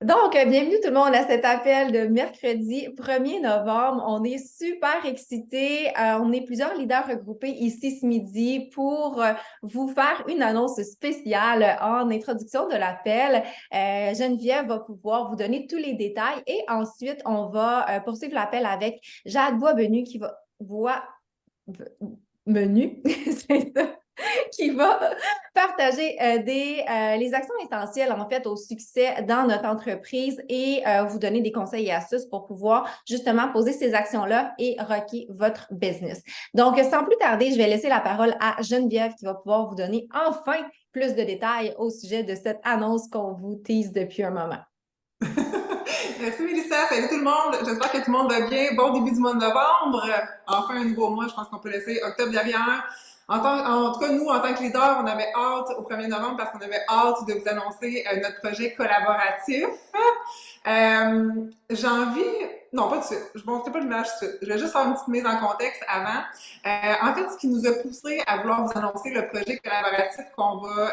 Bienvenue tout le monde à cet appel de mercredi 1er novembre. On est super excités. On est plusieurs leaders regroupés ici ce midi pour vous faire une annonce spéciale en introduction de l'appel. Geneviève va pouvoir vous donner tous les détails et ensuite, on va poursuivre l'appel avec Jade Boisvenu qui va... Bois... Menu, c'est ça, qui va partager les actions essentielles, en fait, au succès dans notre entreprise et vous donner des conseils et astuces pour pouvoir justement poser ces actions-là et rocker votre business. Donc, sans plus tarder, je vais laisser la parole à Geneviève qui va pouvoir vous donner enfin plus de détails au sujet de cette annonce qu'on vous tease depuis un moment. Merci Mélissa, salut tout le monde. J'espère que tout le monde va bien. Bon début du mois de novembre. Enfin un nouveau mois, je pense qu'on peut laisser octobre derrière. En tout cas, nous, en tant que leader, on avait hâte au 1er novembre parce qu'on avait hâte de vous annoncer notre projet collaboratif. J'ai envie... Non, pas tout de suite. Je ne montrerai pas l'image tout de suite. Je vais juste faire une petite mise en contexte avant. En fait, ce qui nous a poussé à vouloir vous annoncer le projet collaboratif qu'on va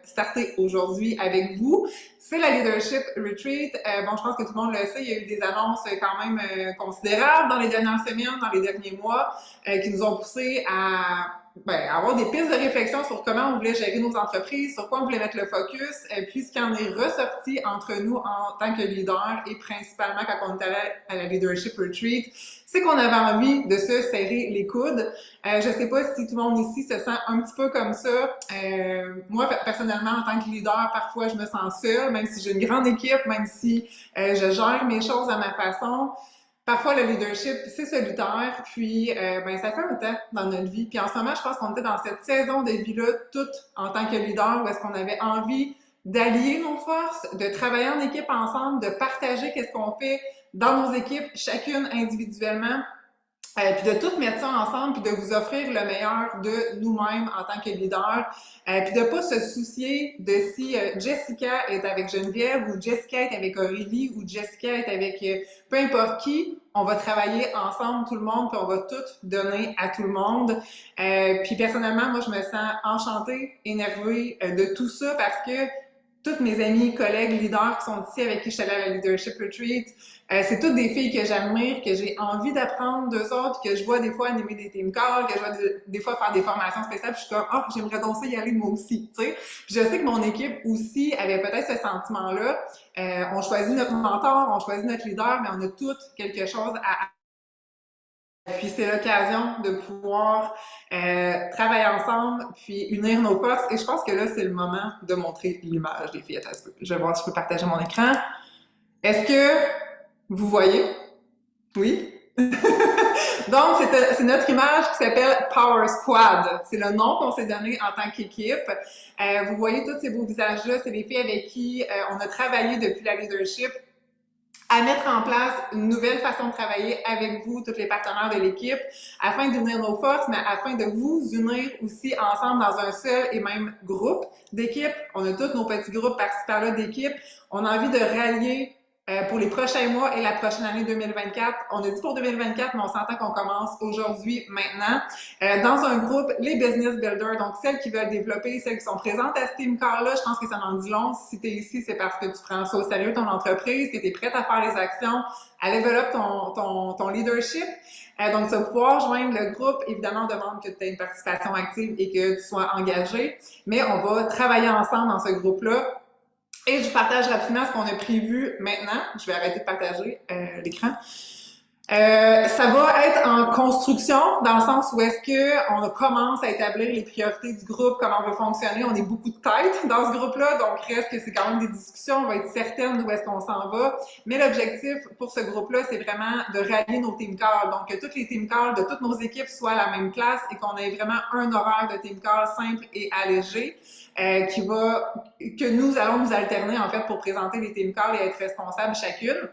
starter aujourd'hui avec vous, c'est la Leadership Retreat. Bon, je pense que tout le monde le sait, il y a eu des annonces quand même considérables dans les dernières semaines, dans les derniers mois, qui nous ont poussé à avoir des pistes de réflexion sur comment on voulait gérer nos entreprises, sur quoi on voulait mettre le focus, puis ce qui en est ressorti entre nous en tant que leader et principalement quand on est allé à la Leadership Retreat, c'est qu'on avait envie de se serrer les coudes. Je sais pas si tout le monde ici se sent un petit peu comme ça. Moi, personnellement, en tant que leader, parfois, je me sens seule, même si j'ai une grande équipe, même si je gère mes choses à ma façon. Parfois, le leadership, c'est solitaire, puis ça fait un temps dans notre vie. Puis en ce moment, je pense qu'on était dans cette saison de vie-là, toutes en tant que leader, où est-ce qu'on avait envie d'allier nos forces, de travailler en équipe ensemble, de partager qu'est-ce qu'on fait dans nos équipes, chacune individuellement, puis de tout mettre ça ensemble, puis de vous offrir le meilleur de nous-mêmes en tant que leader, puis de pas se soucier de si Jessica est avec Geneviève ou Jessica est avec Aurélie ou Jessica est avec peu importe qui, on va travailler ensemble tout le monde, puis on va tout donner à tout le monde. Puis personnellement, moi je me sens enchantée, énervée de tout ça parce que toutes mes amies, collègues, leaders qui sont ici avec qui je suis allée à la Leadership Retreat, c'est toutes des filles que j'admire, que j'ai envie d'apprendre d'eux autres, que je vois des fois animer des team calls, que je vois des fois faire des formations spéciales, puis je suis comme, oh, j'aimerais donc ça y aller moi aussi, tu sais. Puis je sais que mon équipe aussi avait peut-être ce sentiment-là. On choisit notre mentor, on choisit notre leader, mais on a toutes quelque chose à puis c'est l'occasion de pouvoir travailler ensemble, puis unir nos forces. Et je pense que là, c'est le moment de montrer l'image des filles. Attends, je vais voir si je peux partager mon écran. Est-ce que vous voyez? Oui? Donc, c'est notre image qui s'appelle Power Squad. C'est le nom qu'on s'est donné en tant qu'équipe. Vous voyez tous ces beaux visages-là, c'est les filles avec qui on a travaillé depuis la leadership à mettre en place une nouvelle façon de travailler avec vous, tous les partenaires de l'équipe, afin d'unir nos forces, mais afin de vous unir aussi ensemble dans un seul et même groupe d'équipe. On a tous nos petits groupes par-ci par-là d'équipe. On a envie de rallier pour les prochains mois et la prochaine année 2024. On a dit pour 2024, mais on s'entend qu'on commence aujourd'hui, maintenant. Dans un groupe, les business builders, donc celles qui veulent développer, celles qui sont présentes à ce team car-là, je pense que ça en dit long. Si tu es ici, c'est parce que tu prends ça au sérieux, ton entreprise, que tu es prête à faire les actions, à level ton leadership. Donc, tu vas pouvoir joindre le groupe. Évidemment, on demande que tu aies une participation active et que tu sois engagé, mais on va travailler ensemble dans ce groupe-là. Et je partage rapidement ce qu'on a prévu maintenant. Je vais arrêter de partager l'écran. Ça va être en construction, dans le sens où est-ce que on commence à établir les priorités du groupe, comment on va fonctionner. On est beaucoup de têtes dans ce groupe-là, donc reste que c'est quand même des discussions. On va être certaine d'où est-ce qu'on s'en va. Mais l'objectif pour ce groupe-là, c'est vraiment de rallier nos team calls. Donc que toutes les team calls de toutes nos équipes soient à la même place et qu'on ait vraiment un horaire de team call simple et allégé. Que nous allons nous alterner en fait pour présenter les team calls et être responsables chacune.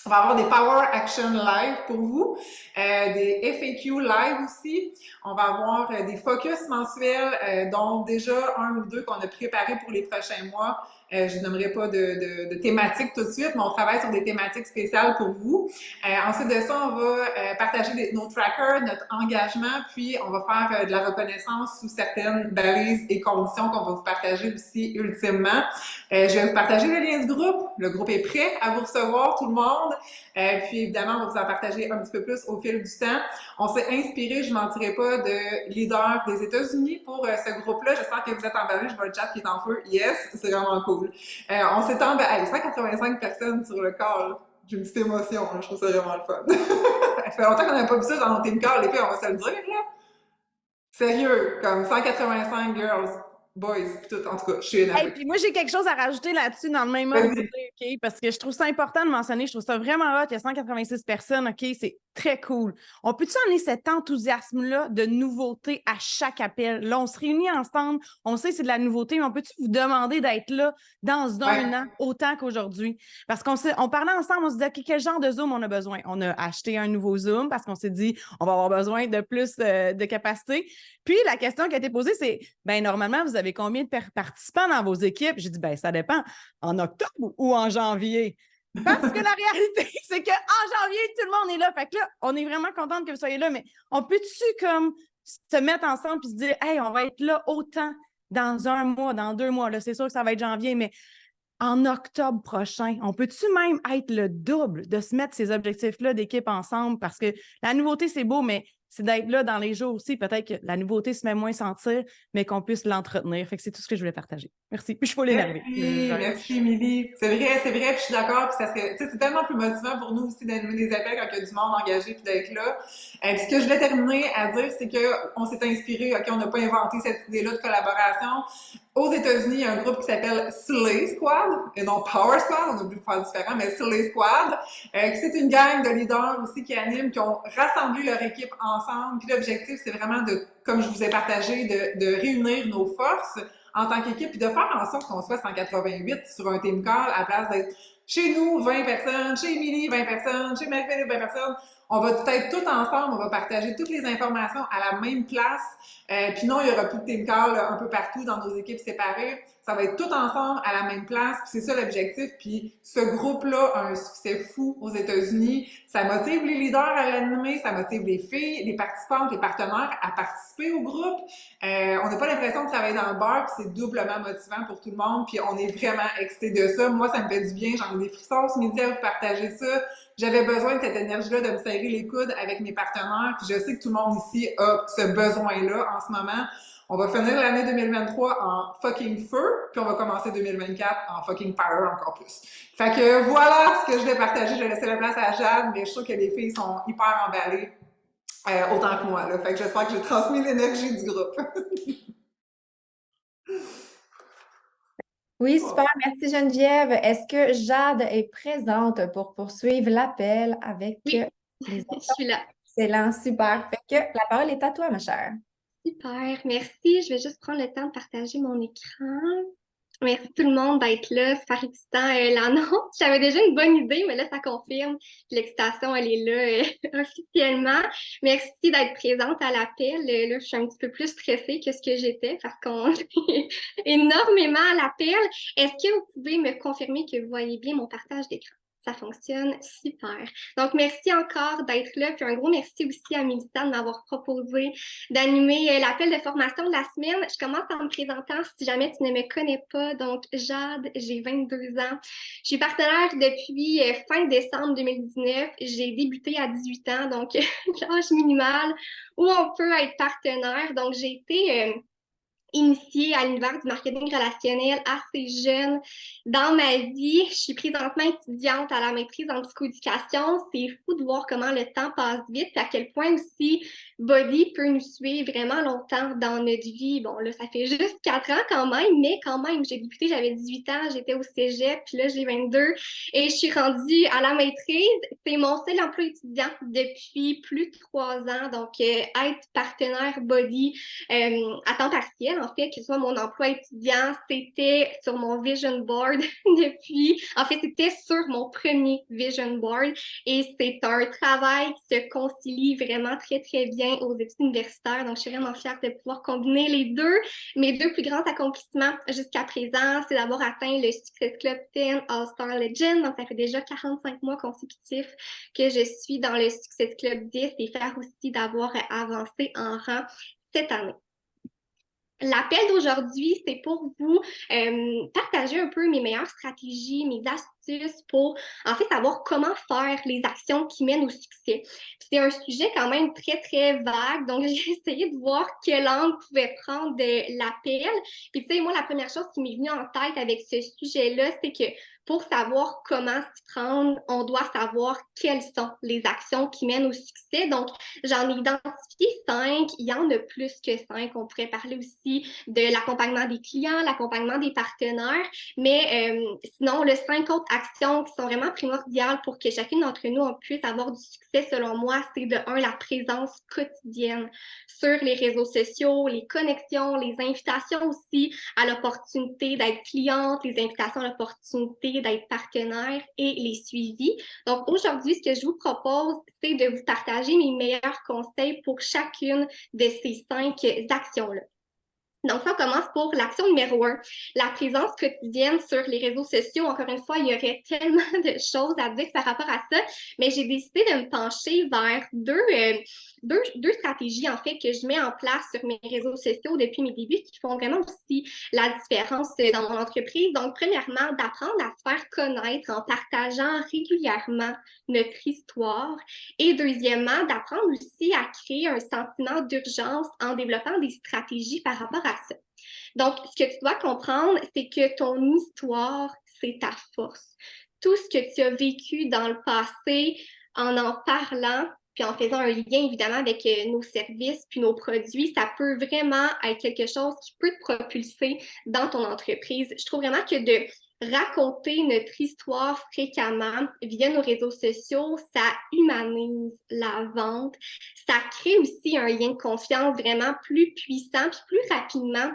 On va avoir des Power Action Live pour vous, des FAQ Live aussi. On va avoir des focus mensuels, dont déjà un ou deux qu'on a préparés pour les prochains mois, Je nommerai pas de thématiques tout de suite, mais on travaille sur des thématiques spéciales pour vous. Ensuite de ça, on va partager nos trackers, notre engagement, puis on va faire de la reconnaissance sous certaines balises et conditions qu'on va vous partager aussi ultimement. Je vais vous partager le lien du groupe. Le groupe est prêt à vous recevoir, tout le monde. Puis évidemment, on va vous en partager un petit peu plus au fil du temps. On s'est inspiré, je ne mentirai pas, de leaders des États-Unis pour ce groupe-là. J'espère que vous êtes emballés. Je vois le chat qui est en feu. Yes, c'est vraiment cool. On s'est emballé. 185 personnes sur le call. J'ai une petite émotion. Je trouve ça vraiment le fun. Ça fait longtemps qu'on n'a pas vu ça dans nos team calls. Les filles, on va se le dire, là. Sérieux, comme 185 girls, boys, pis tout. En tout cas, je suis énervée. Hey, puis moi, j'ai quelque chose à rajouter là-dessus dans le même ordre, OK? Parce que je trouve ça important de mentionner. Je trouve ça vraiment hot. Il y a 186 personnes, OK? C'est très cool. On peut-tu emmener cet enthousiasme-là de nouveauté à chaque appel? Là, on se réunit ensemble. On sait que c'est de la nouveauté, mais on peut-tu vous demander d'être là dans un an autant qu'aujourd'hui? Parce on parlait ensemble, on se disait, OK, quel genre de Zoom on a besoin? On a acheté un nouveau Zoom parce qu'on s'est dit, on va avoir besoin de plus de capacité. Puis, la question qui a été posée, c'est, ben normalement, vous avez combien de participants dans vos équipes? J'ai dit, ben ça dépend. En octobre ou en janvier? Parce que la réalité, c'est qu'en janvier, tout le monde est là. Fait que là, on est vraiment contente que vous soyez là, mais on peut-tu comme se mettre ensemble et se dire, hey, on va être là autant dans un mois, dans 2 mois. Là, c'est sûr que ça va être janvier, mais en octobre prochain, on peut-tu même être le double de se mettre ces objectifs-là d'équipe ensemble? Parce que la nouveauté, c'est beau, mais c'est d'être là dans les jours aussi. Peut-être que la nouveauté se met moins sentir, mais qu'on puisse l'entretenir. Fait que c'est tout ce que je voulais partager. Merci. Puis je suis pas l'énerver. Merci, Émilie. C'est vrai, puis je suis d'accord. Puis ça serait, c'est tellement plus motivant pour nous aussi d'animer des appels quand il y a du monde engagé puis d'être là. Puis ce que je voulais terminer à dire, c'est que on s'est inspiré, OK, on n'a pas inventé cette idée-là de collaboration. Aux États-Unis, il y a un groupe qui s'appelle Slay Squad, et non Power Squad, on a voulu faire différent, mais Slay Squad, c'est une gang de leaders aussi qui animent, qui ont rassemblé leur équipe ensemble. Puis l'objectif, c'est vraiment de, comme je vous ai partagé, de réunir nos forces en tant qu'équipe, puis de faire en sorte qu'on soit 188 sur un team call à la place d'être chez nous 20 personnes, chez Émilie 20 personnes, chez Marie-Philippe 20 personnes. On va tout être tout ensemble, on va partager toutes les informations à la même place. Puis non, il y aura plus de team call un peu partout dans nos équipes séparées. Ça va être tout ensemble à la même place. Puis c'est ça l'objectif. Puis ce groupe-là a un succès fou aux États-Unis. Ça motive les leaders à l'animer, ça motive les filles, les participantes, les partenaires à participer au groupe. On n'a pas l'impression de travailler dans le bar, puis c'est doublement motivant pour tout le monde. Puis on est vraiment excités de ça. Moi, ça me fait du bien. J'en ai des frissons ce midi à vous partager ça. J'avais besoin de cette énergie-là, de me serrer les coudes avec mes partenaires. Puis je sais que tout le monde ici a ce besoin-là en ce moment. On va finir l'année 2023 en fucking feu, puis on va commencer 2024 en fucking fire encore plus. Fait que voilà ce que je vais partager. Je vais laisser la place à Jade, mais je suis sûre que les filles sont hyper emballées, autant que moi. Là. Fait que j'espère que j'ai transmis l'énergie du groupe. Oui, super. Merci Geneviève. Est-ce que Jade est présente pour poursuivre l'appel avec Oui, les je suis là. Excellent, super. Fait que la parole est à toi, ma chère. Super, merci. Je vais juste prendre le temps de partager mon écran. Merci tout le monde d'être là. Super excitant. L'annonce, j'avais déjà une bonne idée, mais là, ça confirme. L'excitation, elle est là officiellement. Merci d'être présente à l'appel. Là, je suis un petit peu plus stressée que ce que j'étais parce qu'on est énormément à l'appel. Est-ce que vous pouvez me confirmer que vous voyez bien mon partage d'écran? Ça fonctionne super. Donc, merci encore d'être là. Puis un gros merci aussi à Mélissa de m'avoir proposé d'animer l'appel de formation de la semaine. Je commence en me présentant si jamais tu ne me connais pas. Donc, Jade, j'ai 22 ans. Je suis partenaire depuis fin décembre 2019. J'ai débuté à 18 ans, donc l'âge minimal où on peut être partenaire. Donc, j'ai été initiée à l'univers du marketing relationnel assez jeune dans ma vie. Je suis présentement étudiante à la maîtrise en psychoéducation. C'est fou de voir comment le temps passe vite et à quel point aussi Body peut nous suivre vraiment longtemps dans notre vie. Bon, là, ça fait juste 4 ans quand même, mais quand même, j'ai débuté, j'avais 18 ans, j'étais au cégep, puis là, j'ai 22 et je suis rendue à la maîtrise. C'est mon seul emploi étudiant depuis plus de 3 ans. Donc, être partenaire Body à temps partiel, en fait, que ce soit mon emploi étudiant, c'était sur mon vision board c'était sur mon premier vision board et c'est un travail qui se concilie vraiment très, très bien aux études universitaires. Donc, je suis vraiment fière de pouvoir combiner les deux. Mes deux plus grands accomplissements jusqu'à présent, c'est d'avoir atteint le Success Club 10 All-Star Legend. Donc, ça fait déjà 45 mois consécutifs que je suis dans le Success Club 10 et faire aussi d'avoir avancé en rang cette année. L'appel d'aujourd'hui, c'est pour vous partager un peu mes meilleures stratégies, mes astuces pour, en fait, savoir comment faire les actions qui mènent au succès. C'est un sujet quand même très, très vague, donc j'ai essayé de voir quel angle pouvait prendre de l'appel. Puis, tu sais, moi, la première chose qui m'est venue en tête avec ce sujet-là, c'est que pour savoir comment s'y prendre, on doit savoir quelles sont les actions qui mènent au succès. Donc, j'en ai identifié 5. Il y en a plus que 5. On pourrait parler aussi de l'accompagnement des clients, l'accompagnement des partenaires. Mais sinon, les 5 autres actions qui sont vraiment primordiales pour que chacune d'entre nous on puisse avoir du succès, selon moi, c'est de 1, la présence quotidienne sur les réseaux sociaux, les connexions, les invitations aussi à l'opportunité d'être cliente, les invitations à l'opportunité d'être partenaire et les suivis. Donc, aujourd'hui, ce que je vous propose, c'est de vous partager mes meilleurs conseils pour chacune de ces 5 actions-là. Donc, ça commence pour l'action numéro 1, la présence quotidienne sur les réseaux sociaux. Encore une fois, il y aurait tellement de choses à dire par rapport à ça, mais j'ai décidé de me pencher vers deux stratégies, en fait, que je mets en place sur mes réseaux sociaux depuis mes débuts qui font vraiment aussi la différence dans mon entreprise. Donc, premièrement, d'apprendre à se faire connaître en partageant régulièrement notre histoire. Et deuxièmement, d'apprendre aussi à créer un sentiment d'urgence en développant des stratégies par rapport à ça. Donc, ce que tu dois comprendre, c'est que ton histoire, c'est ta force. Tout ce que tu as vécu dans le passé, en parlant, puis en faisant un lien évidemment avec nos services puis nos produits, ça peut vraiment être quelque chose qui peut te propulser dans ton entreprise. Je trouve vraiment que de raconter notre histoire fréquemment via nos réseaux sociaux, ça humanise la vente. Ça crée aussi un lien de confiance vraiment plus puissant puis plus rapidement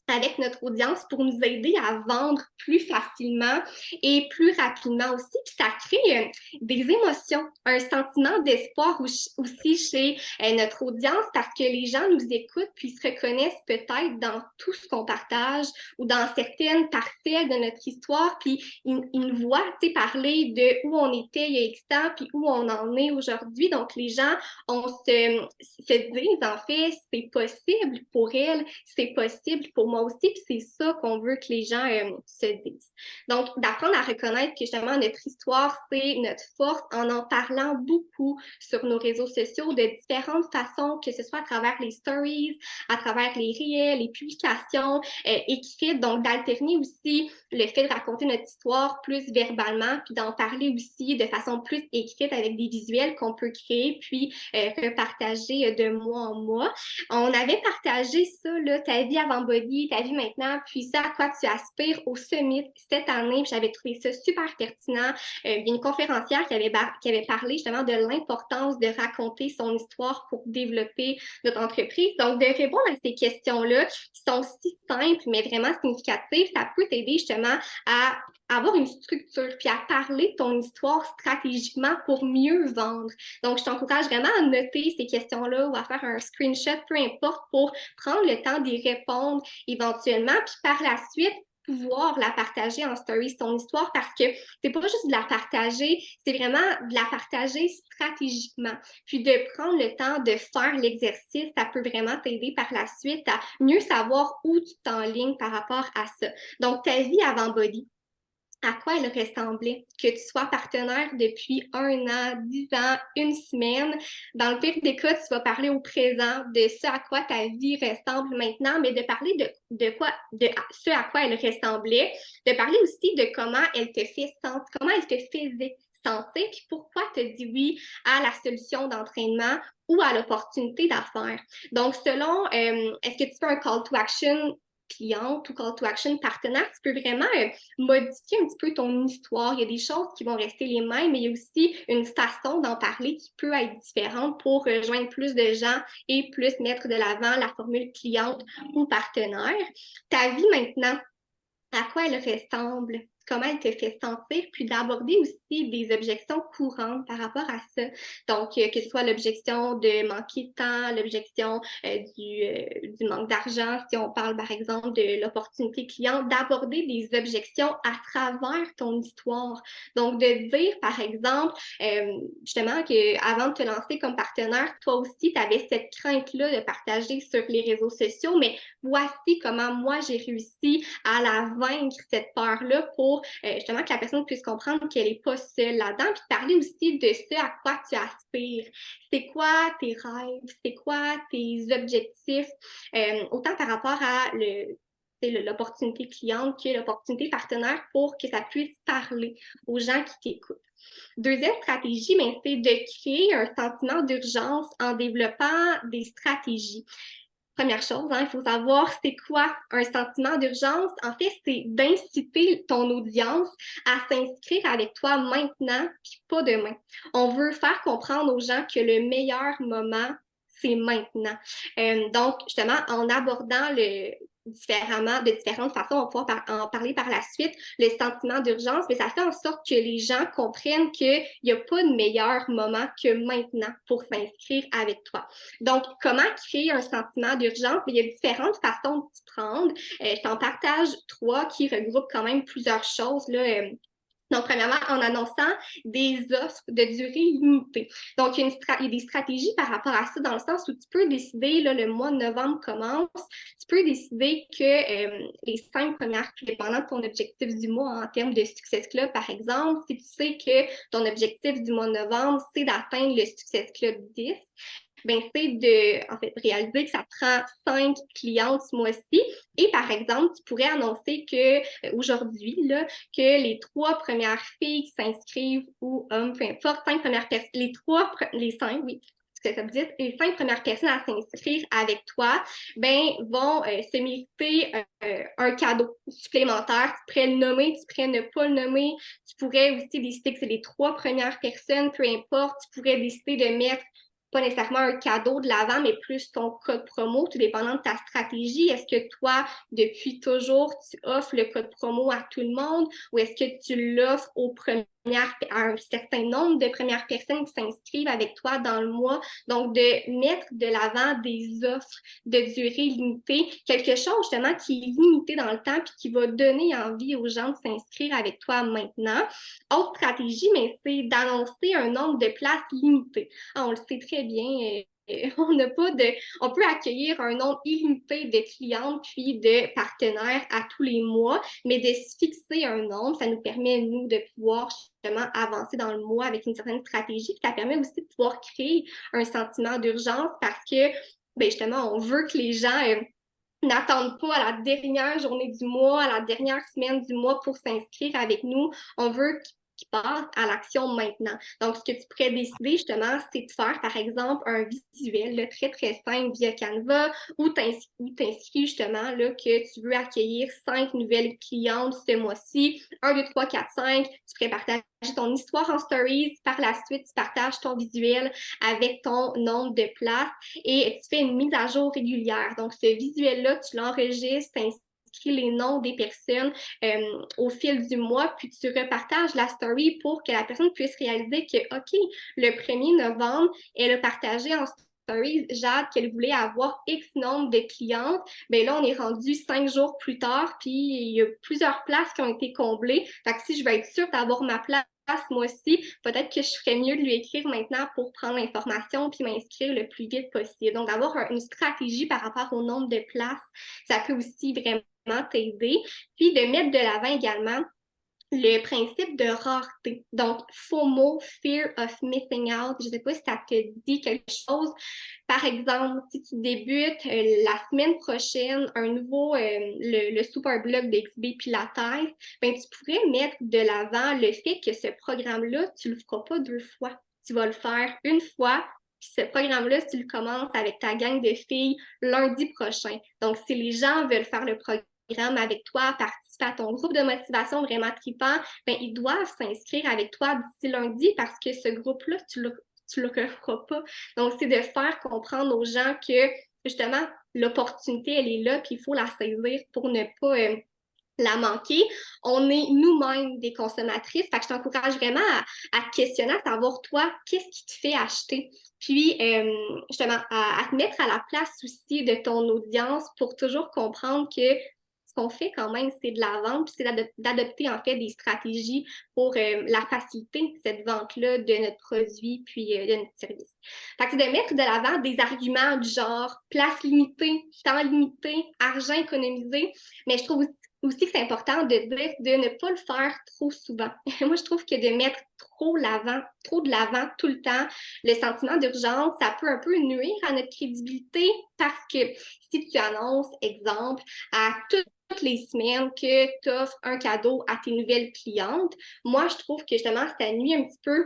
avec notre audience pour nous aider à vendre plus facilement et plus rapidement aussi. Puis ça crée des émotions, un sentiment d'espoir aussi chez notre audience parce que les gens nous écoutent puis se reconnaissent peut-être dans tout ce qu'on partage ou dans certaines parcelles de notre histoire. Puis ils nous voient parler de où on était il y a X temps puis où on en est aujourd'hui. Donc les gens se disent en fait, c'est possible pour elle, c'est possible pour moi aussi, puis c'est ça qu'on veut que les gens se disent. Donc, d'apprendre à reconnaître que justement notre histoire, c'est notre force en parlant beaucoup sur nos réseaux sociaux de différentes façons, que ce soit à travers les stories, à travers les réels, les publications écrites, donc d'alterner aussi le fait de raconter notre histoire plus verbalement, puis d'en parler aussi de façon plus écrite avec des visuels qu'on peut créer, puis repartager de mois en mois. On avait partagé ça, là, ta vie avant body, ta vie maintenant, puis ça à quoi tu aspires au Summit cette année. J'avais trouvé ça super pertinent. Il y a une conférencière qui avait parlé justement de l'importance de raconter son histoire pour développer notre entreprise. Donc, de répondre à ces questions-là qui sont si simples, mais vraiment significatives, ça peut t'aider justement à avoir une structure, puis à parler de ton histoire stratégiquement pour mieux vendre. Donc, je t'encourage vraiment à noter ces questions-là ou à faire un screenshot, peu importe, pour prendre le temps d'y répondre éventuellement, puis par la suite, pouvoir la partager en stories, ton histoire, parce que c'est pas juste de la partager, c'est vraiment de la partager stratégiquement. Puis de prendre le temps de faire l'exercice, ça peut vraiment t'aider par la suite à mieux savoir où tu t'enlignes par rapport à ça. Donc, ta vie avant body, à quoi elle ressemblait, que tu sois partenaire depuis 1 an, 10 ans, 1 semaine. Dans le pire des cas, tu vas parler au présent de ce à quoi ta vie ressemble maintenant, mais de parler de ce à quoi elle ressemblait, de parler aussi de comment elle te fait sentir, comment elle te faisait sentir, puis pourquoi tu as dit oui à la solution d'entraînement ou à l'opportunité d'affaires. Donc, selon, est-ce que tu fais un call to action cliente ou call to action partenaire, tu peux vraiment modifier un petit peu ton histoire. Il y a des choses qui vont rester les mêmes, mais il y a aussi une façon d'en parler qui peut être différente pour rejoindre plus de gens et plus mettre de l'avant la formule cliente ou partenaire. Ta vie maintenant, à quoi elle ressemble, comment elle te fait sentir, puis d'aborder aussi des objections courantes par rapport à ça. Donc, que ce soit l'objection de manquer de temps, l'objection du manque d'argent, si on parle par exemple de l'opportunité client, d'aborder des objections à travers ton histoire. Donc, de dire par exemple, justement, qu'avant de te lancer comme partenaire, toi aussi, tu avais cette crainte-là de partager sur les réseaux sociaux, mais voici comment moi j'ai réussi à la vaincre, cette peur-là, pour justement que la personne puisse comprendre qu'elle n'est pas seule là-dedans, puis parler aussi de ce à quoi tu aspires. C'est quoi tes rêves? C'est quoi tes objectifs? Autant par rapport à l'opportunité cliente que l'opportunité partenaire pour que ça puisse parler aux gens qui t'écoutent. Deuxième stratégie, ben, c'est de créer un sentiment d'urgence en développant des stratégies. Première chose, il faut savoir c'est quoi un sentiment d'urgence. En fait, c'est d'inciter ton audience à s'inscrire avec toi maintenant, puis pas demain. On veut faire comprendre aux gens que le meilleur moment, c'est maintenant. Donc, justement, en abordant différemment, de différentes façons, on va pouvoir en parler par la suite, le sentiment d'urgence, mais ça fait en sorte que les gens comprennent qu'il n'y a pas de meilleur moment que maintenant pour s'inscrire avec toi. Donc, comment créer un sentiment d'urgence? Il y a différentes façons de s'y prendre. Je t'en partage 3 qui regroupent quand même plusieurs choses, là. Donc, premièrement, en annonçant des offres de durée limitée. Donc, il y a des stratégies par rapport à ça, dans le sens où tu peux décider, là, le mois de novembre commence, tu peux décider que les 5 premières, dépendant de ton objectif du mois en termes de Success Club, par exemple, si tu sais que ton objectif du mois de novembre, c'est d'atteindre le Success Club 10, ben, c'est de, en fait, réaliser que ça prend 5 clientes ce mois-ci. Et par exemple, tu pourrais annoncer que aujourd'hui, là, que les 3 premières filles qui s'inscrivent ou hommes, peu importe, 5 premières personnes, les 5, oui, ce que ça veut dire, les 5 premières personnes à s'inscrire avec toi, ben, vont se mériter un cadeau supplémentaire. Tu pourrais le nommer, tu pourrais ne pas le nommer. Tu pourrais aussi décider que c'est les 3 premières personnes, peu importe. Tu pourrais décider de mettre pas nécessairement un cadeau de l'avant, mais plus ton code promo, tout dépendant de ta stratégie. Est-ce que toi, depuis toujours, tu offres le code promo à tout le monde ou est-ce que tu l'offres à un certain nombre de premières personnes qui s'inscrivent avec toi dans le mois? Donc, de mettre de l'avant des offres de durée limitée, quelque chose justement qui est limité dans le temps puis qui va donner envie aux gens de s'inscrire avec toi maintenant. Autre stratégie, mais c'est d'annoncer un nombre de places limitées. On le sait très bien, on peut accueillir un nombre illimité de clientes puis de partenaires à tous les mois, mais de se fixer un nombre, ça nous permet, nous, de pouvoir justement avancer dans le mois avec une certaine stratégie. Puis ça permet aussi de pouvoir créer un sentiment d'urgence parce que, ben justement, on veut que les gens n'attendent pas à la dernière journée du mois, à la dernière semaine du mois pour s'inscrire avec nous. On veut qu'ils passent à l'action maintenant. Donc, ce que tu pourrais décider, justement, c'est de faire, par exemple, un visuel là, très, très simple via Canva où t'inscris justement là, que tu veux accueillir 5 nouvelles clientes ce mois-ci. 1, 2, 3, 4, 5. Tu pourrais partager ton histoire en stories. Par la suite, tu partages ton visuel avec ton nombre de places et tu fais une mise à jour régulière. Donc, ce visuel-là, tu l'enregistres, les noms des personnes au fil du mois, puis tu repartages la story pour que la personne puisse réaliser que, OK, le 1er novembre, elle a partagé en stories, Jade, qu'elle voulait avoir X nombre de clientes. Bien là, on est rendu 5 jours plus tard, puis il y a plusieurs places qui ont été comblées. Fait que si je veux être sûre d'avoir ma place ce mois-ci, peut-être que je ferais mieux de lui écrire maintenant pour prendre l'information puis m'inscrire le plus vite possible. Donc, d'avoir une stratégie par rapport au nombre de places, ça peut aussi vraiment t'aider. Puis, de mettre de l'avant également le principe de rareté. Donc, FOMO, Fear of Missing Out. Je ne sais pas si ça te dit quelque chose. Par exemple, si tu débutes la semaine prochaine un nouveau, le Super Blog d'XB Pilates, ben, tu pourrais mettre de l'avant le fait que ce programme-là, tu ne le feras pas 2 fois. Tu vas le faire une fois, Puis ce programme-là, tu le commences avec ta gang de filles lundi prochain. Donc, si les gens veulent faire le programme avec toi, participer à ton groupe de motivation vraiment trippant, ben, ils doivent s'inscrire avec toi d'ici lundi parce que ce groupe-là, tu le referas pas. Donc, c'est de faire comprendre aux gens que, justement, l'opportunité, elle est là, puis il faut la saisir pour ne pas la manquer. On est nous-mêmes des consommatrices. Fait que je t'encourage vraiment à te questionner, à savoir, toi, qu'est-ce qui te fait acheter? Puis, justement, à te mettre à la place aussi de ton audience pour toujours comprendre que ce qu'on fait quand même, c'est de la vente, puis c'est d'adopter en fait des stratégies pour la faciliter, cette vente-là de notre produit puis de notre service. Fait que c'est de mettre de l'avant des arguments du genre place limitée, temps limité, argent économisé, mais je trouve aussi que c'est important de dire de ne pas le faire trop souvent. Moi, je trouve que de mettre trop de l'avant tout le temps, le sentiment d'urgence, ça peut un peu nuire à notre crédibilité parce que si tu annonces, exemple, à toutes les semaines que tu offres un cadeau à tes nouvelles clientes, moi, je trouve que justement, ça nuit un petit peu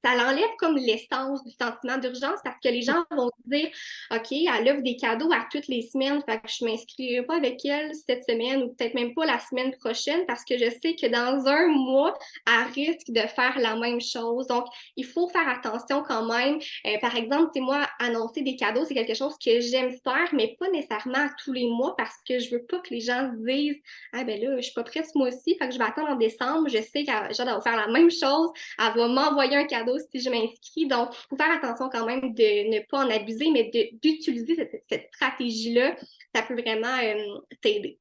ça l'enlève comme l'essence du sentiment d'urgence parce que les gens vont se dire OK, elle offre des cadeaux à toutes les semaines, fait que je ne m'inscrirai pas avec elle cette semaine ou peut-être même pas la semaine prochaine parce que je sais que dans un mois, elle risque de faire la même chose. Donc, il faut faire attention quand même. Par exemple, moi, annoncer des cadeaux, c'est quelque chose que j'aime faire, mais pas nécessairement tous les mois parce que je veux pas que les gens se disent ah ben là, je suis pas prête ce mois-ci, fait que je vais attendre en décembre, je sais qu'elle va faire la même chose, elle va m'envoyer un cadeau si je m'inscris. Donc, il faut faire attention quand même de ne pas en abuser, mais d'utiliser cette stratégie-là. Ça peut vraiment t'aider.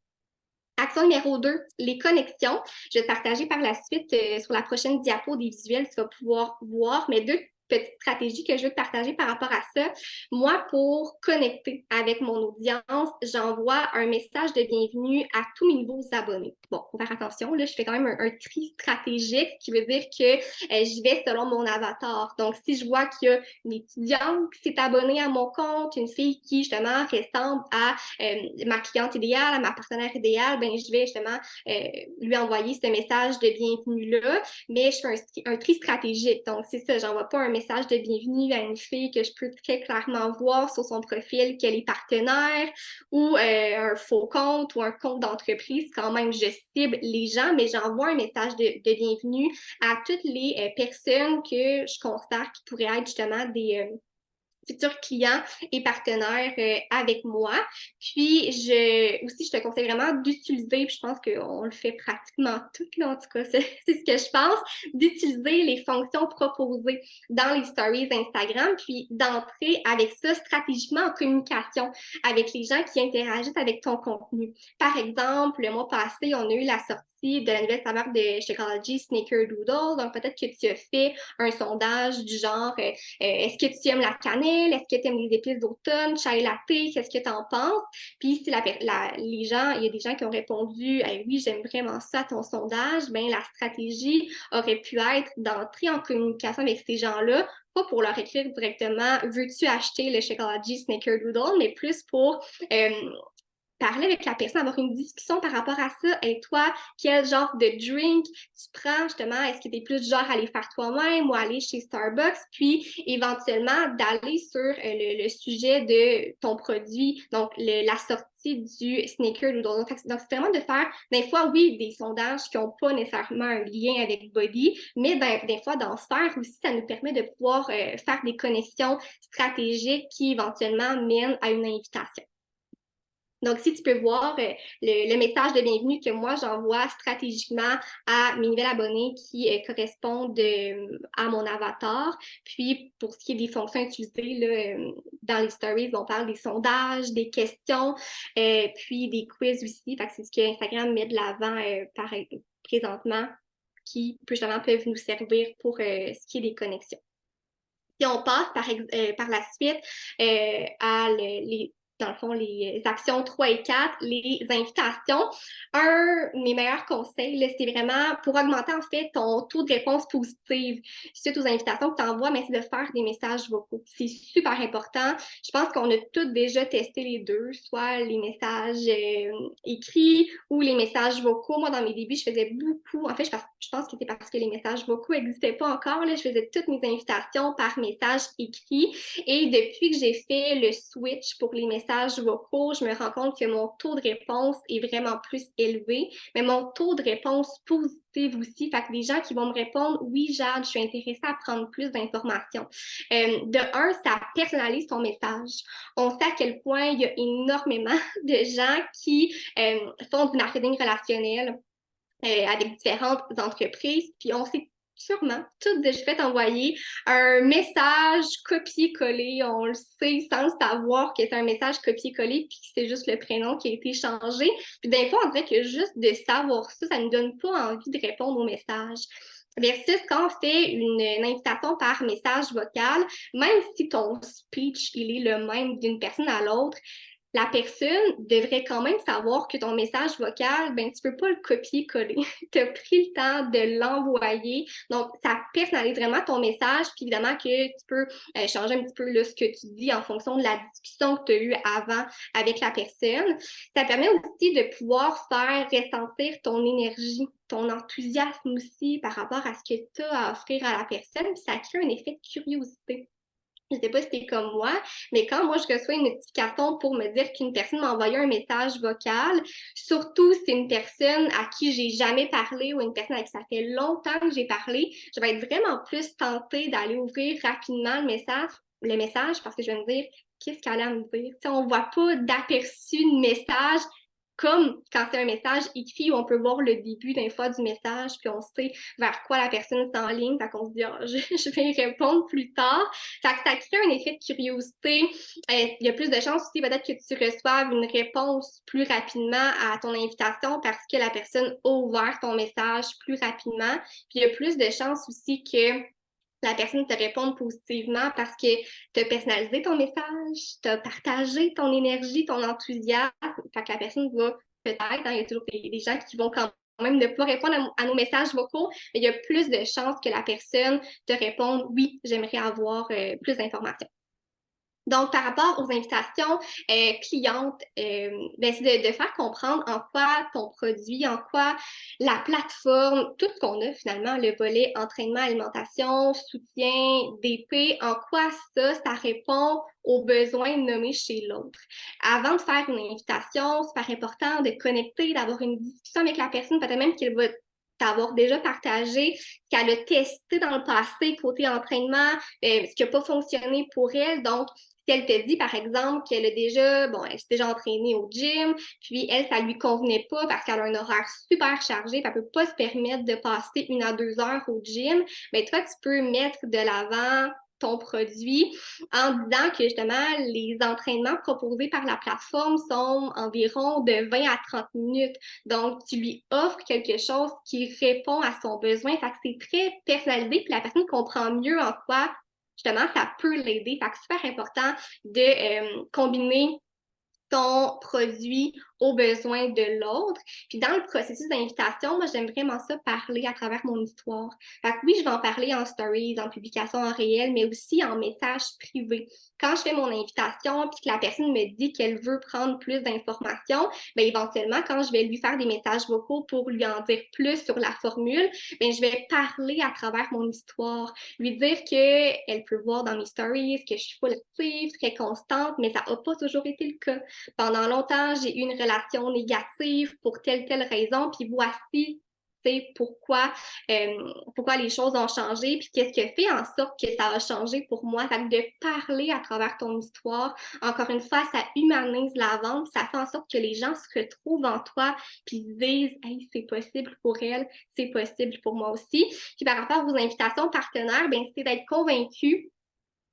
Action numéro 2, les connexions. Je vais te partager par la suite sur la prochaine diapo des visuels, tu vas pouvoir voir mes deux petites stratégies que je veux te partager par rapport à ça. Moi, pour connecter avec mon audience, j'envoie un message de bienvenue à tous mes nouveaux abonnés. Bon, faut faire attention, là, je fais quand même un tri stratégique, ce qui veut dire que je vais selon mon avatar. Donc, si je vois qu'il y a une étudiante qui s'est abonnée à mon compte, une fille qui, justement, ressemble à ma cliente idéale, à ma partenaire idéale, ben, je vais justement lui envoyer ce message de bienvenue-là, mais je fais un tri stratégique. Donc, c'est ça, j'envoie pas un message de bienvenue à une fille que je peux très clairement voir sur son profil qu'elle est partenaire ou un faux compte ou un compte d'entreprise. Quand même, je cible les gens, mais j'envoie un message de bienvenue à toutes les personnes que je considère qui pourraient être justement des futurs clients et partenaires avec moi. Puis, je te conseille vraiment d'utiliser, puis je pense qu'on le fait pratiquement tout, là, en tout cas, c'est ce que je pense, d'utiliser les fonctions proposées dans les stories Instagram, puis d'entrer avec ça stratégiquement en communication avec les gens qui interagissent avec ton contenu. Par exemple, le mois passé, on a eu la sortie de la nouvelle saveur de Shakeology Snickerdoodle. Donc, peut-être que tu as fait un sondage du genre est-ce que tu aimes la cannelle? Est-ce que tu aimes les épices d'automne? Chai latte? Qu'est-ce que tu en penses? Puis, si les gens, il y a des gens qui ont répondu oui, j'aime vraiment ça à ton sondage, bien, la stratégie aurait pu être d'entrer en communication avec ces gens-là, pas pour leur écrire directement veux-tu acheter le Shakeology Snickerdoodle, mais plus pour parler avec la personne, avoir une discussion par rapport à ça. Et toi, quel genre de drink tu prends justement? Est-ce que tu es plus genre à aller faire toi-même ou aller chez Starbucks? Puis éventuellement d'aller sur le sujet de ton produit, donc la sortie du Snickerdoodle. Donc, c'est vraiment de faire, des fois, oui, des sondages qui n'ont pas nécessairement un lien avec Body, mais des fois, d'en faire aussi, ça nous permet de pouvoir faire des connexions stratégiques qui éventuellement mènent à une invitation. Donc, si tu peux voir le message de bienvenue que moi, j'envoie stratégiquement à mes nouvelles abonnés qui correspondent à mon avatar. Puis, pour ce qui est des fonctions utilisées là, dans les stories, on parle des sondages, des questions, puis des quiz aussi. Fait que c'est ce que Instagram met de l'avant présentement qui, justement, peuvent nous servir pour ce qui est des connexions. Si on passe par la suite à dans le fond, les actions 3 et 4, les invitations. Un de mes meilleurs conseils, là, c'est vraiment pour augmenter en fait ton taux de réponse positive suite aux invitations que tu envoies, mais c'est de faire des messages vocaux. C'est super important. Je pense qu'on a tous déjà testé les deux, soit les messages écrits ou les messages vocaux. Moi, dans mes débuts, je faisais beaucoup. En fait, je pense que c'est parce que les messages vocaux n'existaient pas encore. Là. Je faisais toutes mes invitations par message écrit. Et depuis que j'ai fait le switch pour les messages vocaux, je me rends compte que mon taux de réponse est vraiment plus élevé, mais mon taux de réponse positive aussi. Fait que les gens qui vont me répondre, oui, Jade, je suis intéressée à prendre plus d'informations. De un, ça personnalise ton message. On sait à quel point il y a énormément de gens qui font du marketing relationnel avec différentes entreprises, puis on sait sûrement tout de fait envoyer un message copié-collé, on le sait sans savoir que c'est un message copié-collé puis que c'est juste le prénom qui a été changé. Puis des fois, on dirait que juste de savoir ça, ça ne nous donne pas envie de répondre au message. Versus quand on fait une invitation par message vocal, même si ton speech il est le même d'une personne à l'autre, la personne devrait quand même savoir que ton message vocal, ben, tu peux pas le copier-coller. Tu as pris le temps de l'envoyer. Donc, ça personnalise vraiment ton message. Puis évidemment que tu peux changer un petit peu là, ce que tu dis en fonction de la discussion que tu as eue avant avec la personne. Ça permet aussi de pouvoir faire ressentir ton énergie, ton enthousiasme aussi par rapport à ce que tu as à offrir à la personne. Puis ça crée un effet de curiosité. Je ne sais pas si c'est comme moi, mais quand moi je reçois une notification pour me dire qu'une personne m'a envoyé un message vocal, surtout si c'est une personne à qui j'ai jamais parlé ou une personne à qui ça fait longtemps que j'ai parlé, je vais être vraiment plus tentée d'aller ouvrir rapidement le message parce que je vais me dire qu'est-ce qu'elle a à me dire. T'sais, on ne voit pas d'aperçu de message comme quand c'est un message écrit où on peut voir le début d'un fois du message, puis on sait vers quoi la personne s'enligne, fait qu'on se dit oh, je vais y répondre plus tard. Fait que ça crée un effet de curiosité. Il y a plus de chances aussi peut-être que tu reçoives une réponse plus rapidement à ton invitation parce que la personne a ouvert ton message plus rapidement. Puis il y a plus de chances aussi que la personne te réponde positivement parce que tu as personnalisé ton message, tu as partagé ton énergie, ton enthousiasme. Fait que la personne va peut-être, hein, il y a toujours des gens qui vont quand même ne pas répondre à nos messages vocaux, mais il y a plus de chances que la personne te réponde oui, j'aimerais avoir plus d'informations. Donc, par rapport aux invitations clientes, ben, c'est de faire comprendre en quoi ton produit, en quoi la plateforme, tout ce qu'on a finalement, le volet entraînement, alimentation, soutien, DP, en quoi ça répond aux besoins nommés chez l'autre. Avant de faire une invitation, c'est super important de connecter, d'avoir une discussion avec la personne, peut-être même qu'elle va t'avoir déjà partagé ce qu'elle a testé dans le passé côté entraînement, ce qui n'a pas fonctionné pour elle. Donc, si elle te dit, par exemple, qu'elle a déjà, bon, elle s'est déjà entraînée au gym, puis elle, ça lui convenait pas parce qu'elle a un horaire super chargé, puis elle peut pas se permettre de passer 1 à 2 heures au gym, mais toi, tu peux mettre de l'avant ton produit en disant que justement, les entraînements proposés par la plateforme sont environ de 20 à 30 minutes. Donc, tu lui offres quelque chose qui répond à son besoin. Fait que c'est très personnalisé, puis la personne comprend mieux en quoi justement, ça peut l'aider. Fait que c'est super important de combiner ton produit aux besoins de l'autre. Puis dans le processus d'invitation, moi, j'aime vraiment ça parler à travers mon histoire. Fait que oui, je vais en parler en stories, en publication en réel, mais aussi en message privé. Quand je fais mon invitation puis que la personne me dit qu'elle veut prendre plus d'informations, bien éventuellement, quand je vais lui faire des messages vocaux pour lui en dire plus sur la formule, bien, je vais parler à travers mon histoire, lui dire qu'elle peut voir dans mes stories que je suis full active, très constante, mais ça n'a pas toujours été le cas. Pendant longtemps, j'ai eu une relation négative pour telle raison, puis voici pourquoi les choses ont changé, puis qu'est-ce qui fait en sorte que ça a changé pour moi. Fait que de parler à travers ton histoire, encore une fois, ça humanise la vente, ça fait en sorte que les gens se retrouvent en toi, puis ils disent « Hey, c'est possible pour elle, c'est possible pour moi aussi ». Puis par rapport aux invitations partenaires, ben, c'est d'être convaincu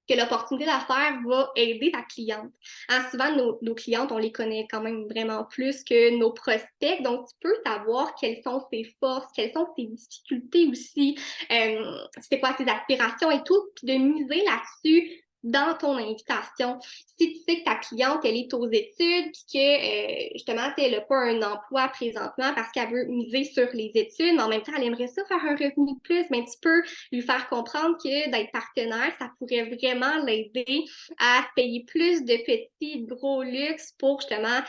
que l'opportunité d'affaires va aider ta cliente. Hein, souvent, nos clientes, on les connaît quand même vraiment plus que nos prospects, donc tu peux savoir quelles sont ses forces, quelles sont ses difficultés aussi, c'est quoi ses aspirations et tout, puis de miser là-dessus dans ton invitation. Si tu sais que ta cliente, elle est aux études, puis que justement, elle n'a pas un emploi présentement parce qu'elle veut miser sur les études, mais en même temps, elle aimerait ça faire un revenu de plus, mais tu peux lui faire comprendre que d'être partenaire, ça pourrait vraiment l'aider à payer plus de petits, gros luxe pour justement,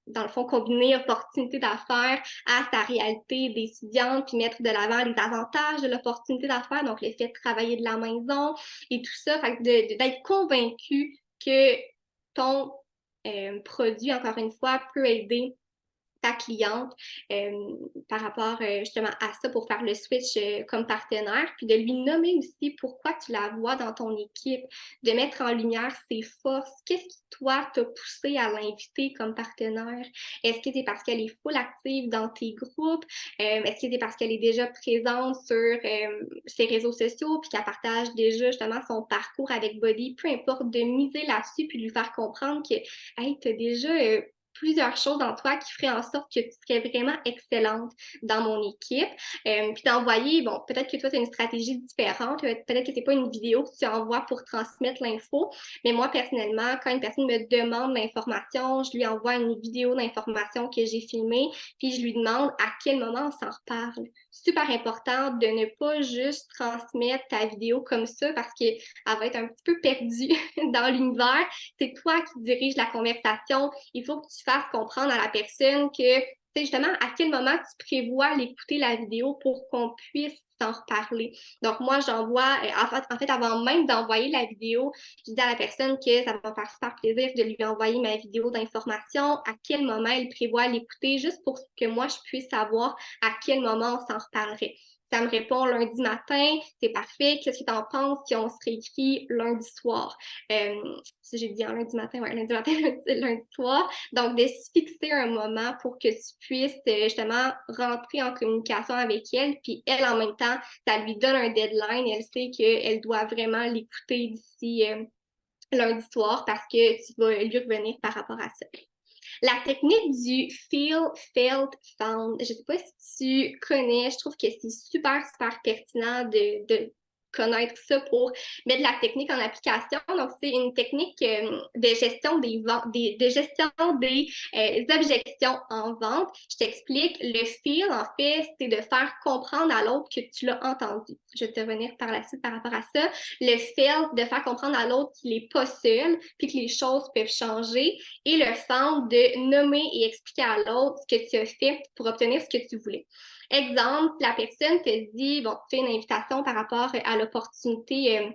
dans le fond, combiner opportunité d'affaires à sa réalité d'étudiante, puis mettre de l'avant les avantages de l'opportunité d'affaires, donc le fait de travailler de la maison et tout ça, fait que d'être convaincu que ton produit, encore une fois, peut aider ta cliente par rapport justement à ça pour faire le switch comme partenaire, puis de lui nommer aussi pourquoi tu la vois dans ton équipe, de mettre en lumière ses forces. Qu'est-ce qui, toi, t'a poussé à l'inviter comme partenaire? Est-ce que c'est parce qu'elle est full active dans tes groupes? Est-ce que c'est parce qu'elle est déjà présente sur ses réseaux sociaux puis qu'elle partage déjà justement son parcours avec Body? Peu importe, de miser là-dessus puis de lui faire comprendre que, hey, t'as déjà plusieurs choses en toi qui feraient en sorte que tu serais vraiment excellente dans mon équipe. Puis d'envoyer, bon, peut-être que toi, tu as une stratégie différente, peut-être que c'est pas une vidéo que tu envoies pour transmettre l'info, mais moi, personnellement, quand une personne me demande l'information, je lui envoie une vidéo d'information que j'ai filmée, puis je lui demande à quel moment on s'en reparle. Super important de ne pas juste transmettre ta vidéo comme ça parce qu'elle va être un petit peu perdue dans l'univers. C'est toi qui diriges la conversation. Il faut que tu fasses comprendre à la personne que, tu sais, justement, à quel moment tu prévois l'écouter la vidéo pour qu'on puisse s'en reparler. Donc, moi, j'envoie, en fait, avant même d'envoyer la vidéo, je dis à la personne que ça va me faire super plaisir de lui envoyer ma vidéo d'information, à quel moment elle prévoit l'écouter, juste pour que moi, je puisse savoir à quel moment on s'en reparlerait. Ça me répond lundi matin, c'est parfait. Qu'est-ce que tu en penses si on se réécrit lundi soir? Si j'ai dit en lundi matin, ouais, lundi matin, lundi soir. Donc, de se fixer un moment pour que tu puisses justement rentrer en communication avec elle. Puis elle, en même temps, ça lui donne un deadline. Elle sait qu'elle doit vraiment l'écouter d'ici lundi soir parce que tu vas lui revenir par rapport à ça. La technique du feel, felt, found, je ne sais pas si tu connais, je trouve que c'est super, super pertinent de connaître ça pour mettre la technique en application. Donc, c'est une technique de gestion des objections en vente. Je t'explique. Le feel, en fait, c'est de faire comprendre à l'autre que tu l'as entendu. Je vais te revenir par la suite par rapport à ça. Le felt, de faire comprendre à l'autre qu'il n'est pas seul, puis que les choses peuvent changer. Et le found, de nommer et expliquer à l'autre ce que tu as fait pour obtenir ce que tu voulais. Exemple, la personne te dit, bon, tu fais une invitation par rapport à l'opportunité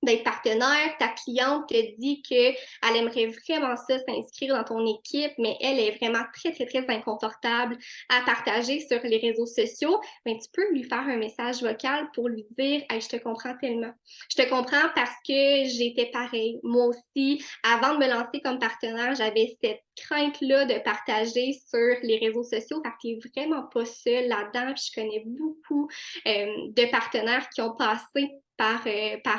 d'être partenaire, ta cliente te dit qu'elle aimerait vraiment ça s'inscrire dans ton équipe, mais elle est vraiment très, très, très inconfortable à partager sur les réseaux sociaux, bien, tu peux lui faire un message vocal pour lui dire « Hey, je te comprends tellement. Je te comprends parce que j'étais pareil. Moi aussi, avant de me lancer comme partenaire, j'avais cette crainte-là de partager sur les réseaux sociaux parce que tu n'es vraiment pas seule là-dedans. Puis je connais beaucoup de partenaires qui ont passé par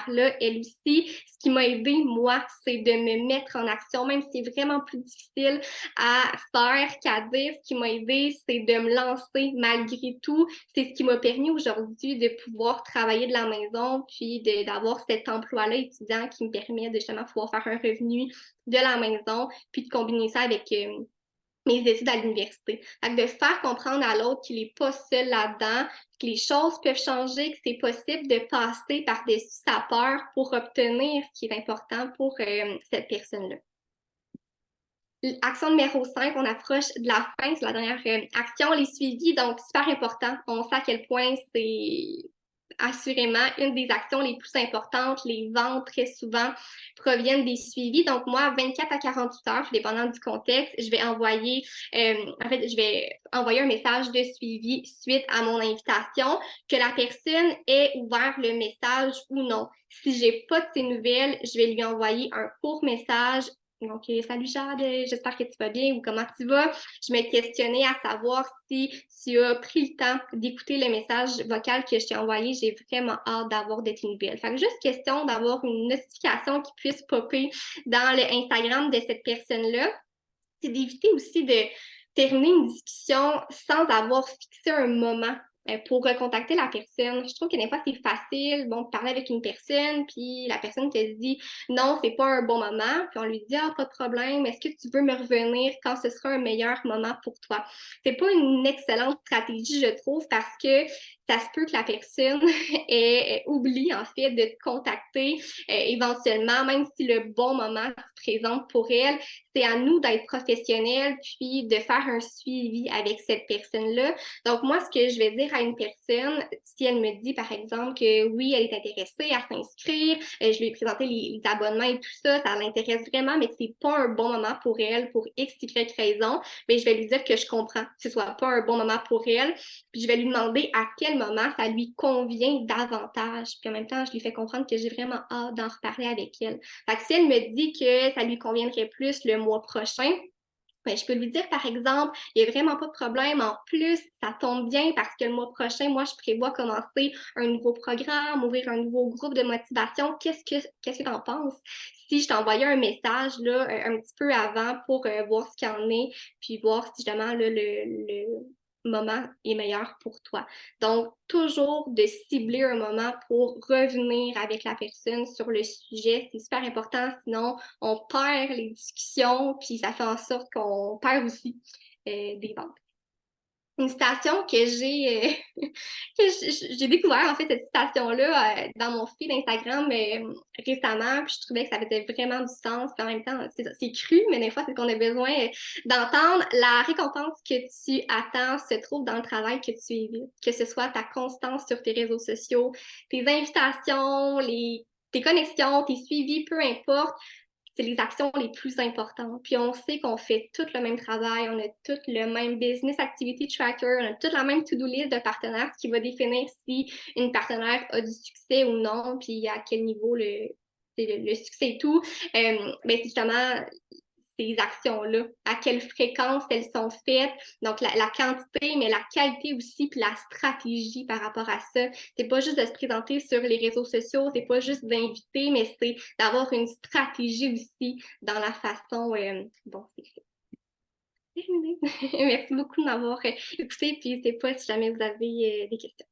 là, elle aussi. Ce qui m'a aidé, moi, c'est de me mettre en action, même si c'est vraiment plus difficile à faire qu'à dire. Ce qui m'a aidé, c'est de me lancer malgré tout. C'est ce qui m'a permis aujourd'hui de pouvoir travailler de la maison, puis d'avoir cet emploi-là étudiant qui me permet de justement pouvoir faire un revenu de la maison, puis de combiner ça avec mes études à l'université. Donc, de faire comprendre à l'autre qu'il n'est pas seul là-dedans, que les choses peuvent changer, que c'est possible de passer par-dessus sa peur pour obtenir ce qui est important pour cette personne-là. Action numéro 5, on approche de la fin, c'est la dernière action, les suivis, donc super important. On sait à quel point c'est assurément une des actions les plus importantes. Les ventes, très souvent, proviennent des suivis. Donc, moi, 24 à 48 heures, dépendant du contexte, je vais envoyer un message de suivi suite à mon invitation, que la personne ait ouvert le message ou non. Si j'ai pas de ces nouvelles, je vais lui envoyer un court message. Donc, salut Jade, j'espère que tu vas bien ou comment tu vas. Je me questionnais à savoir si tu as pris le temps d'écouter le message vocal que je t'ai envoyé. J'ai vraiment hâte d'avoir de tes nouvelles. Fait que juste question d'avoir une notification qui puisse popper dans le Instagram de cette personne-là. C'est d'éviter aussi de terminer une discussion sans avoir fixé un moment pour recontacter la personne. Je trouve que des fois, c'est facile, bon, de parler avec une personne, puis la personne te dit non, c'est pas un bon moment, puis on lui dit ah, pas de problème, est-ce que tu veux me revenir quand ce sera un meilleur moment pour toi? C'est pas une excellente stratégie, je trouve, parce que ça se peut que la personne oublie, en fait, de te contacter éventuellement, même si le bon moment se présente pour elle. C'est à nous d'être professionnels, puis de faire un suivi avec cette personne-là. Donc, moi, ce que je vais dire à une personne, si elle me dit, par exemple, que oui, elle est intéressée à s'inscrire, je lui ai présenté les abonnements et tout ça, ça l'intéresse vraiment, mais que c'est pas un bon moment pour elle, pour X, Y raison, mais je vais lui dire que je comprends que ce soit pas un bon moment pour elle, puis je vais lui demander à quel moment ça lui convient davantage. Puis en même temps, je lui fais comprendre que j'ai vraiment hâte d'en reparler avec elle. Fait que si elle me dit que ça lui conviendrait plus le mois prochain, ben, je peux lui dire, par exemple, il n'y a vraiment pas de problème. En plus, ça tombe bien parce que le mois prochain, moi, je prévois commencer un nouveau programme, ouvrir un nouveau groupe de motivation. Qu'est-ce que tu en penses? Si je t'envoyais un message là, un petit peu avant pour voir ce qu'il y en est, puis voir si justement là, le moment est meilleur pour toi. Donc, toujours de cibler un moment pour revenir avec la personne sur le sujet, c'est super important, sinon on perd les discussions, puis ça fait en sorte qu'on perd aussi des ventes. Une citation que j'ai découvert, en fait, cette citation-là dans mon feed Instagram récemment, puis je trouvais que ça avait vraiment du sens, puis en même temps, c'est cru, mais des fois, c'est qu'on a besoin d'entendre. La récompense que tu attends se trouve dans le travail que tu évites, que ce soit ta constance sur tes réseaux sociaux, tes invitations, tes connexions, tes suivis, peu importe. C'est les actions les plus importantes. Puis on sait qu'on fait tout le même travail, on a tout le même business activity tracker, on a toute la même to-do list de partenaires, ce qui va définir si une partenaire a du succès ou non, puis à quel niveau le succès et tout. Ben, c'est justement ces actions-là, à quelle fréquence elles sont faites, donc la quantité, mais la qualité aussi, puis la stratégie par rapport à ça. C'est pas juste de se présenter sur les réseaux sociaux, c'est pas juste d'inviter, mais c'est d'avoir une stratégie aussi dans la façon dont c'est fait. Merci beaucoup de m'avoir écouté, puis je sais pas si jamais vous avez des questions.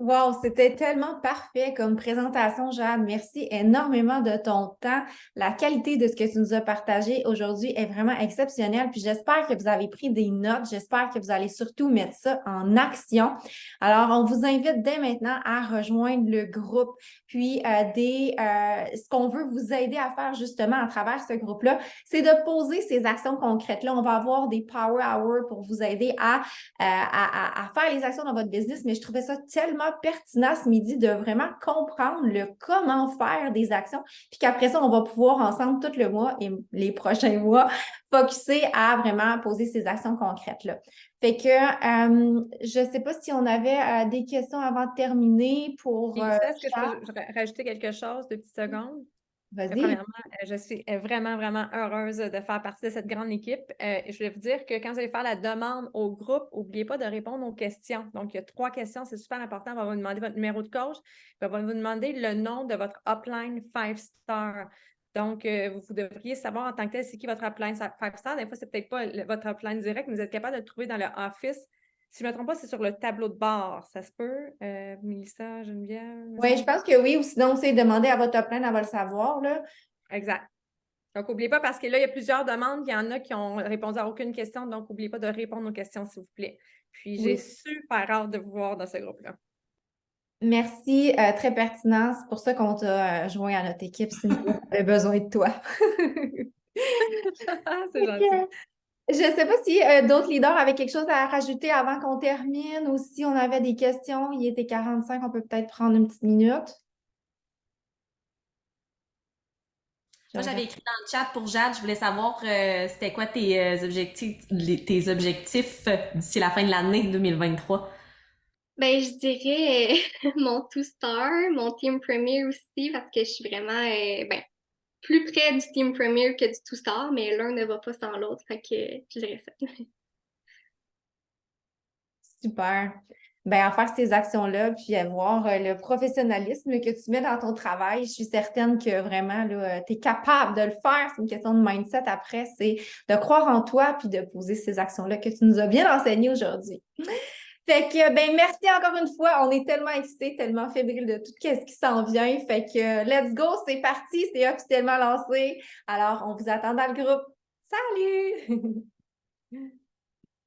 Wow, c'était tellement parfait comme présentation, Jade. Merci énormément de ton temps. La qualité de ce que tu nous as partagé aujourd'hui est vraiment exceptionnelle. Puis j'espère que vous avez pris des notes. J'espère que vous allez surtout mettre ça en action. Alors, on vous invite dès maintenant à rejoindre le groupe. Puis, ce qu'on veut vous aider à faire justement à travers ce groupe-là, c'est de poser ces actions concrètes-là. On va avoir des Power Hours pour vous aider à faire les actions dans votre business, mais je trouvais ça tellement pertinent ce midi de vraiment comprendre le comment faire des actions, puis qu'après ça, on va pouvoir ensemble tout le mois et les prochains mois focusser à vraiment poser ces actions concrètes-là. Fait que je ne sais pas si on avait des questions avant de terminer pour Est-ce que je peux rajouter quelque chose, 2 petites secondes? Vas-y. Premièrement, je suis vraiment, vraiment heureuse de faire partie de cette grande équipe. Je voulais vous dire que quand vous allez faire la demande au groupe, n'oubliez pas de répondre aux questions. Donc, il y a 3 questions, c'est super important. On va vous demander votre numéro de coach, puis on va vous demander le nom de votre upline 5-star. Donc, vous devriez savoir en tant que tel, c'est qui votre upline 5-star. Des fois, c'est peut-être pas votre upline direct, mais vous êtes capable de le trouver dans le Office. Si je ne me trompe pas, c'est sur le tableau de bord. Ça se peut? Mélissa, Geneviève? Oui, je pense que oui, ou sinon, c'est demander à votre upline, elle va le savoir, là. Exact. Donc, n'oubliez pas, parce que là, il y a plusieurs demandes. Il y en a qui ont répondu à aucune question. Donc, n'oubliez pas de répondre aux questions, s'il vous plaît. Puis, j'ai super hâte de vous voir dans ce groupe-là. Merci, très pertinent. C'est pour ça qu'on t'a joint à notre équipe, si on avait besoin de toi. C'est gentil. Je ne sais pas si d'autres leaders avaient quelque chose à rajouter avant qu'on termine ou si on avait des questions. Il était 45, on peut peut-être prendre une petite minute. Moi, j'avais écrit dans le chat pour Jade, je voulais savoir c'était quoi tes objectifs d'ici la fin de l'année 2023. Ben, je dirais mon two-star, mon Team Premier aussi, parce que je suis vraiment plus près du Team Premier que du two-star, mais l'un ne va pas sans l'autre, fait que je dirais ça. Super. Ben, à faire ces actions-là, puis à voir le professionnalisme que tu mets dans ton travail, je suis certaine que vraiment, tu es capable de le faire. C'est une question de mindset après, c'est de croire en toi puis de poser ces actions-là que tu nous as bien enseignées aujourd'hui. Fait que, ben, merci encore une fois. On est tellement excités, tellement fébriles de tout ce qui s'en vient. Fait que, let's go, c'est parti, c'est officiellement lancé. Alors, on vous attend dans le groupe. Salut!